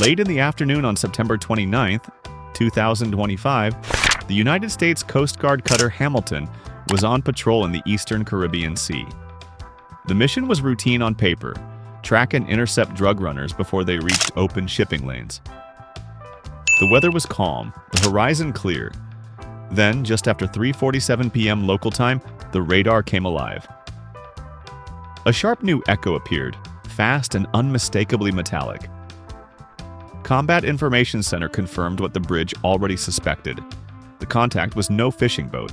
Late in the afternoon on September 29, 2025, the United States Coast Guard cutter Hamilton was on patrol in the eastern Caribbean Sea. The mission was routine on paper: track and intercept drug runners before they reached open shipping lanes. The weather was calm, the horizon clear. Then, just after 3:47 p.m. local time, the radar came alive. A sharp new echo appeared, fast and unmistakably metallic. Combat Information Center confirmed what the bridge already suspected. The contact was no fishing boat.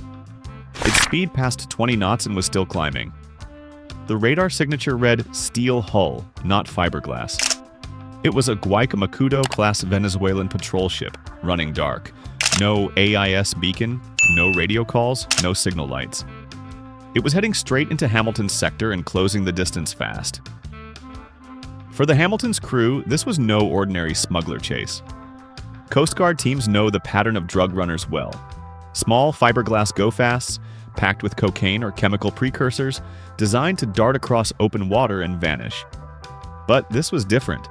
Its speed passed 20 knots and was still climbing. The radar signature read steel hull, not fiberglass. It was a Guaycamacuto-class Venezuelan patrol ship, running dark. No AIS beacon, no radio calls, no signal lights. It was heading straight into Hamilton's sector and closing the distance fast. For the Hamilton's crew, this was no ordinary smuggler chase. Coast Guard teams know the pattern of drug runners well. Small fiberglass go-fasts, packed with cocaine or chemical precursors, designed to dart across open water and vanish. But this was different.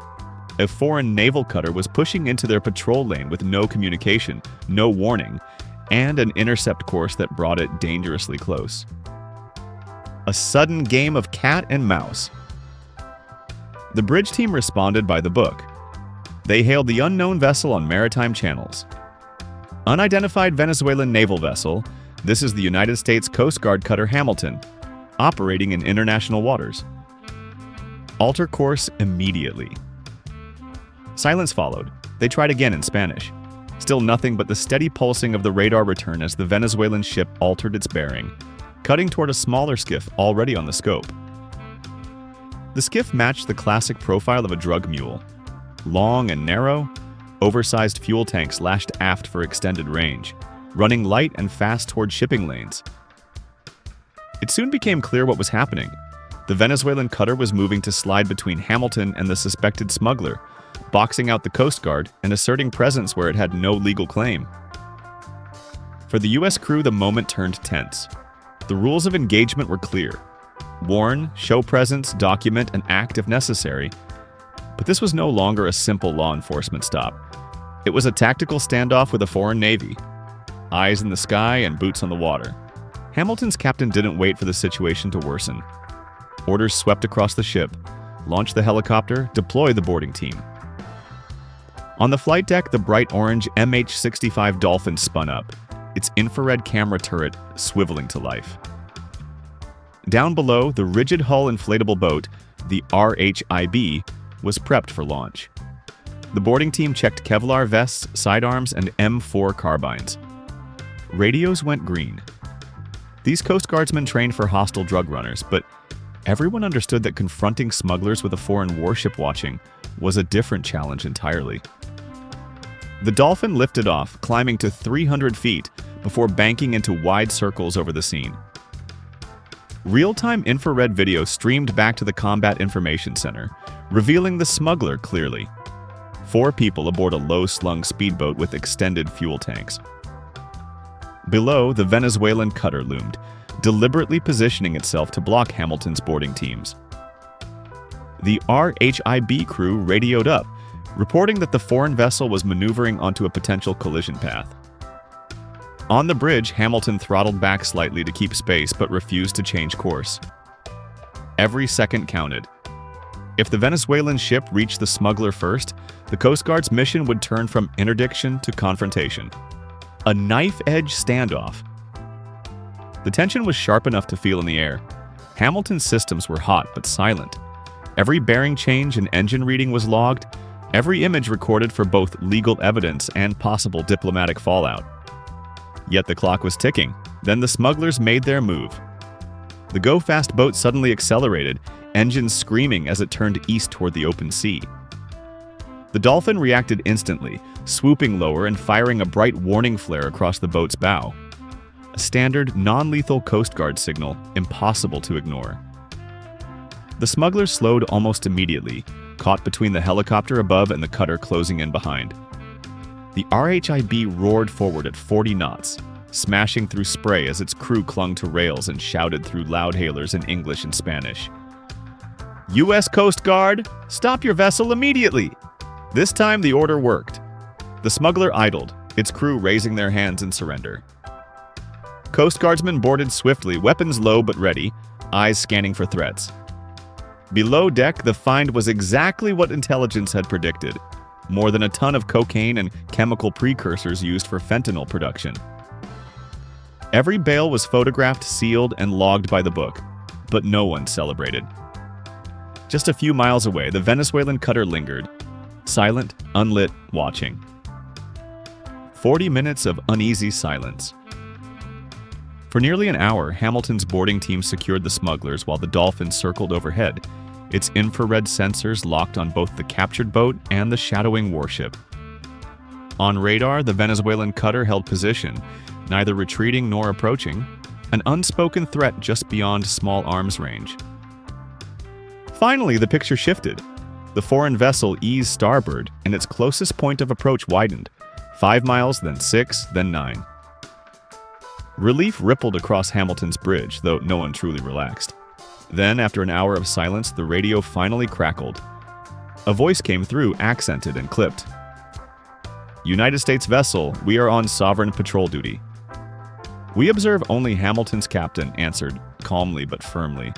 A foreign naval cutter was pushing into their patrol lane with no communication, no warning, and an intercept course that brought it dangerously close. A sudden game of cat and mouse. The bridge team responded by the book. They hailed the unknown vessel on maritime channels. Unidentified Venezuelan naval vessel, this is the United States Coast Guard cutter Hamilton, operating in international waters. Alter course immediately. Silence followed. They tried again in Spanish. Still nothing but the steady pulsing of the radar return as the Venezuelan ship altered its bearing, cutting toward a smaller skiff already on the scope. The skiff matched the classic profile of a drug mule. Long and narrow, oversized fuel tanks lashed aft for extended range, running light and fast toward shipping lanes. It soon became clear what was happening. The Venezuelan cutter was moving to slide between Hamilton and the suspected smuggler, boxing out the Coast Guard and asserting presence where it had no legal claim. For the U.S. crew, the moment turned tense. The rules of engagement were clear. Warn, show presence, document, and act if necessary. But this was no longer a simple law enforcement stop. It was a tactical standoff with a foreign navy. Eyes in the sky and boots on the water. Hamilton's captain didn't wait for the situation to worsen. Orders swept across the ship. Launch the helicopter, deploy the boarding team. On the flight deck, the bright orange MH-65 Dolphin spun up, its infrared camera turret swiveling to life. Down below, the rigid hull inflatable boat, the RHIB, was prepped for launch. The boarding team checked Kevlar vests, sidearms, and M4 carbines. Radios went green. These Coast Guardsmen trained for hostile drug runners, but everyone understood that confronting smugglers with a foreign warship watching was a different challenge entirely. The Dolphin lifted off, climbing to 300 feet before banking into wide circles over the scene. Real-time infrared video streamed back to the Combat Information Center, revealing the smuggler clearly. 4 people aboard a low-slung speedboat with extended fuel tanks. Below, the Venezuelan cutter loomed, deliberately positioning itself to block Hamilton's boarding teams. The RHIB crew radioed up, reporting that the foreign vessel was maneuvering onto a potential collision path. On the bridge, Hamilton throttled back slightly to keep space but refused to change course. Every second counted. If the Venezuelan ship reached the smuggler first, the Coast Guard's mission would turn from interdiction to confrontation. A knife-edge standoff. The tension was sharp enough to feel in the air. Hamilton's systems were hot but silent. Every bearing change and engine reading was logged, every image recorded for both legal evidence and possible diplomatic fallout. Yet the clock was ticking. Then the smugglers made their move. The go-fast boat suddenly accelerated, engines screaming as it turned east toward the open sea. The Dolphin reacted instantly, swooping lower and firing a bright warning flare across the boat's bow. A standard, non-lethal Coast Guard signal, impossible to ignore. The smugglers slowed almost immediately, caught between the helicopter above and the cutter closing in behind. The RHIB roared forward at 40 knots, smashing through spray as its crew clung to rails and shouted through loudhailers in English and Spanish. U.S. Coast Guard, stop your vessel immediately! This time the order worked. The smuggler idled, its crew raising their hands in surrender. Coast Guardsmen boarded swiftly, weapons low but ready, eyes scanning for threats. Below deck, the find was exactly what intelligence had predicted: more than a ton of cocaine and chemical precursors used for fentanyl production. Every bale was photographed, sealed, and logged by the book, but no one celebrated. Just a few miles away, the Venezuelan cutter lingered, silent, unlit, watching. 40 minutes of uneasy silence. For nearly an hour, Hamilton's boarding team secured the smugglers while the Dolphin circled overhead, its infrared sensors locked on both the captured boat and the shadowing warship. On radar, the Venezuelan cutter held position, neither retreating nor approaching, an unspoken threat just beyond small arms range. Finally, the picture shifted. The foreign vessel eased starboard, and its closest point of approach widened, 5 miles, then 6, then 9. Relief rippled across Hamilton's bridge, though no one truly relaxed. Then, after an hour of silence, the radio finally crackled. A voice came through, accented and clipped. "United States vessel, we are on sovereign patrol duty." "We observe only," Hamilton's captain answered, calmly but firmly.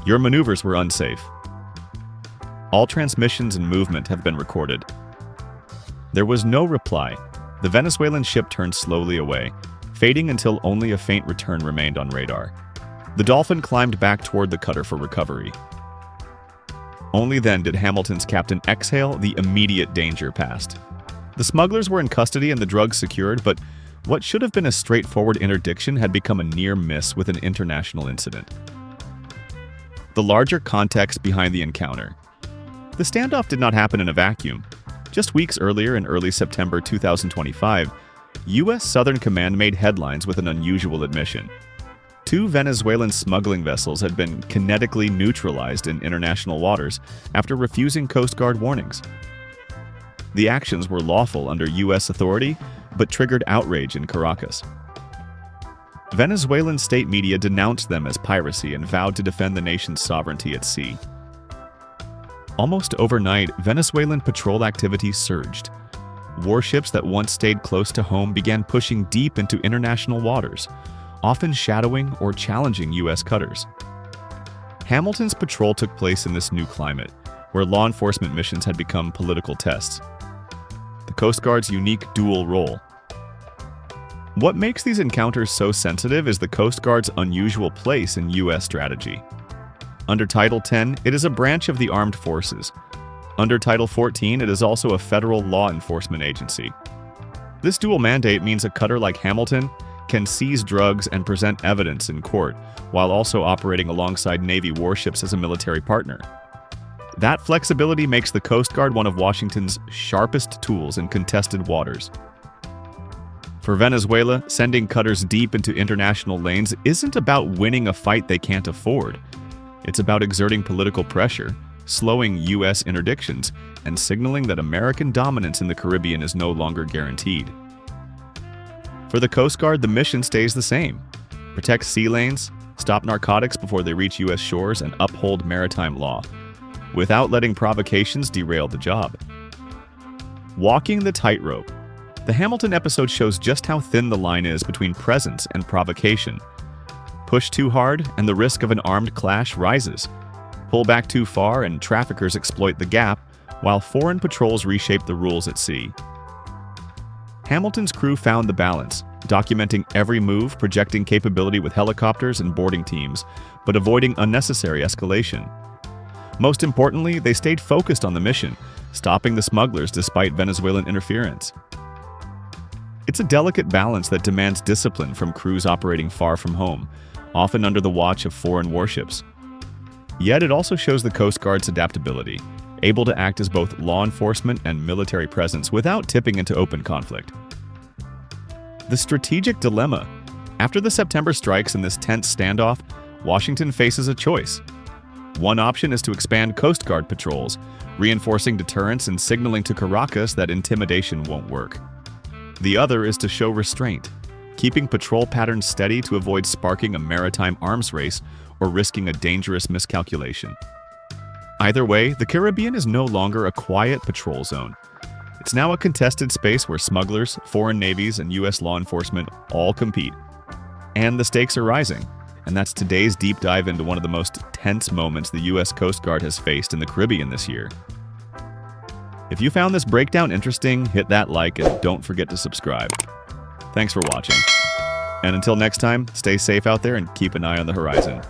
"Your maneuvers were unsafe. All transmissions and movement have been recorded." There was no reply. The Venezuelan ship turned slowly away, fading until only a faint return remained on radar. The Dolphin climbed back toward the cutter for recovery. Only then did Hamilton's captain exhale, the immediate danger past. The smugglers were in custody and the drugs secured, but what should have been a straightforward interdiction had become a near miss with an international incident. The larger context behind the encounter. The standoff did not happen in a vacuum. Just weeks earlier, in early September 2025, U.S. Southern Command made headlines with an unusual admission. 2 Venezuelan smuggling vessels had been kinetically neutralized in international waters after refusing Coast Guard warnings. The actions were lawful under U.S. authority, but triggered outrage in Caracas. Venezuelan state media denounced them as piracy and vowed to defend the nation's sovereignty at sea. Almost overnight, Venezuelan patrol activity surged. Warships that once stayed close to home began pushing deep into international waters, often shadowing or challenging U.S. cutters. Hamilton's patrol took place in this new climate, where law enforcement missions had become political tests. The Coast Guard's unique dual role. What makes these encounters so sensitive is the Coast Guard's unusual place in U.S. strategy. Under Title 10, it is a branch of the armed forces. Under Title 14, it is also a federal law enforcement agency. This dual mandate means a cutter like Hamilton can seize drugs and present evidence in court, while also operating alongside Navy warships as a military partner. That flexibility makes the Coast Guard one of Washington's sharpest tools in contested waters. For Venezuela, sending cutters deep into international lanes isn't about winning a fight they can't afford. It's about exerting political pressure, slowing U.S. interdictions, and signaling that American dominance in the Caribbean is no longer guaranteed. For the Coast Guard, the mission stays the same: protect sea lanes, stop narcotics before they reach U.S. shores, and uphold maritime law, without letting provocations derail the job. Walking the tightrope. The Hamilton episode shows just how thin the line is between presence and provocation. Push too hard, and the risk of an armed clash rises. Pull back too far, and traffickers exploit the gap, while foreign patrols reshape the rules at sea. Hamilton's crew found the balance, documenting every move, projecting capability with helicopters and boarding teams, but avoiding unnecessary escalation. Most importantly, they stayed focused on the mission, stopping the smugglers despite Venezuelan interference. It's a delicate balance that demands discipline from crews operating far from home, often under the watch of foreign warships. Yet it also shows the Coast Guard's adaptability, able to act as both law enforcement and military presence without tipping into open conflict. The strategic dilemma. After the September strikes and this tense standoff, Washington faces a choice. One option is to expand Coast Guard patrols, reinforcing deterrence and signaling to Caracas that intimidation won't work. The other is to show restraint, keeping patrol patterns steady to avoid sparking a maritime arms race or risking a dangerous miscalculation. Either way, the Caribbean is no longer a quiet patrol zone. It's now a contested space where smugglers, foreign navies, and U.S. law enforcement all compete. And the stakes are rising. And that's today's deep dive into one of the most tense moments the U.S. Coast Guard has faced in the Caribbean this year. If you found this breakdown interesting, hit that like and don't forget to subscribe. Thanks for watching. And until next time, stay safe out there and keep an eye on the horizon.